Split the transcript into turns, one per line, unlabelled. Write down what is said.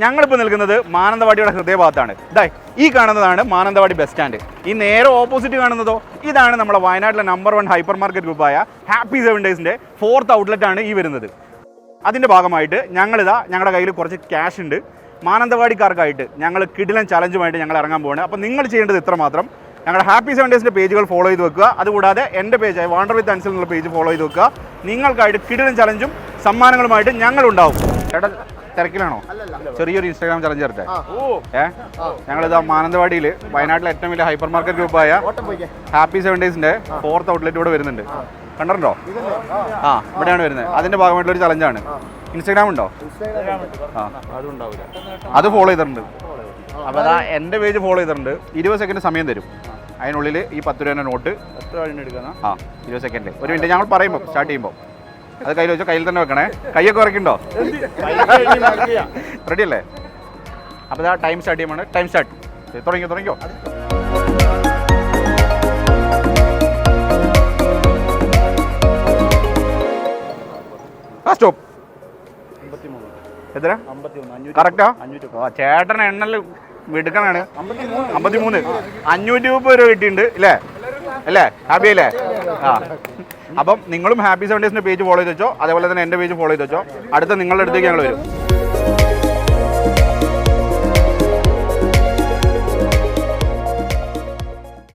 ഞങ്ങളിപ്പോൾ നിൽക്കുന്നത് മാനന്തവാടിയുടെ ഹൃദയഭാഗത്താണ്. ഈ കാണുന്നതാണ് മാനന്തവാടി ബസ് സ്റ്റാൻഡ്. ഈ നേരെ ഓപ്പോസിറ്റ് കാണുന്നതോ ഇതാണ് നമ്മുടെ വയനാട്ടിലെ നമ്പർ 1 ഹൈപ്പർ മാർക്കറ്റ് ഗ്രൂപ്പായ ഹാപ്പി 7 ഡേയ്സിൻ്റെ 4th ഔട്ട്ലെറ്റാണ് ഈ വരുന്നത്. അതിൻ്റെ ഭാഗമായിട്ട് ഞങ്ങളുടെ കയ്യിൽ കുറച്ച് ക്യാഷ് ഉണ്ട്. മാനന്തവാടിക്കാർക്കായിട്ട് ഞങ്ങൾ കിടിലൻ ചലഞ്ചുമായിട്ട് ഞങ്ങൾ ഇറങ്ങാൻ പോവാണ്. അപ്പോൾ നിങ്ങൾ ചെയ്യേണ്ടത് ഇത്ര മാത്രം: ഞങ്ങളുടെ ഹാപ്പി 7 ഡേയ്സിൻ്റെ പേജുകൾ ഫോളോ ചെയ്ത് വെക്കുക. അതുകൂടാതെ എൻ്റെ പേജായ വാണ്ടർ വിത്ത് അൻസിൽ എന്നുള്ള പേജ് ഫോളോ ചെയ്ത് വെക്കുക. നിങ്ങൾക്കായിട്ട് കിടിലൻ ചലഞ്ചും സമ്മാനങ്ങളുമായിട്ട് ഞങ്ങളുണ്ടാവും. ചേട്ടാ തിരക്കിലാണോ? ചെറിയൊരു ഇൻസ്റ്റാഗ്രാം ചലഞ്ച് ചേർത്തേ. ഞങ്ങളിതാ മാനന്തവാടിയിൽ വയനാട്ടിലെ ഏറ്റവും വലിയ ഹൈപ്പർ മാർക്കറ്റ് ഗ്രൂപ്പായ ഹാപ്പി 7 ഡേയ്സിൻ്റെ 4th ഔട്ട്ലെറ്റ് ഇവിടെ വരുന്നുണ്ട്. കണ്ടിട്ടുണ്ടോ? ഇവിടെയാണ് വരുന്നത്. അതിൻ്റെ ഭാഗമായിട്ടുള്ളൊരു ചലഞ്ചാണ്. ഇൻസ്റ്റാഗ്രാം ഉണ്ടോ? അത് ഫോളോ ചെയ്തിട്ടുണ്ട്. അപ്പോൾ അതാ എൻ്റെ പേജ് ഫോളോ ചെയ്തിട്ടുണ്ട്. 20 സെക്കൻഡ് സമയം തരും. അതിനുള്ളിൽ ഈ 10 രൂപ നോട്ട് 20 സെക്കൻഡ്. ഒരു മിനിറ്റ് ഞങ്ങൾ പറയുമ്പോൾ സ്റ്റാർട്ട് ചെയ്യുമ്പോൾ അത് കയ്യിൽ വെച്ചോ. കയ്യിൽ തന്നെ വെക്കണേ. കൈയൊക്കെ ഉറക്കുണ്ടോ? റെഡി അല്ലേ? അപ്പോൾ ഇതാ ടൈം സ്റ്റാർട്ട് ചെയ്യുമ്പോൾ ടൈം സ്റ്റാർട്ട്. തുടങ്ങിക്കോ. സ്റ്റോപ്പ്. എത്ര? കറക്റ്റാ? ചേട്ടൻ എണ്ണൽ വിടുക്കണാണ്. 53. 530 രൂപ കിട്ടിയിട്ടുണ്ട് അല്ലേ? ഹാപ്പി അല്ലേ? അപ്പം നിങ്ങളും ഹാപ്പി 7 ഡേയ്സിൻ്റെ പേജ് ഫോളോ ചെയ്ത് വെച്ചോ. അതേപോലെ തന്നെ എൻ്റെ പേജ് ഫോളോ ചെയ്ത് വെച്ചോ. അടുത്ത നിങ്ങളുടെ അടുത്തേക്ക് ഞങ്ങൾ വരും.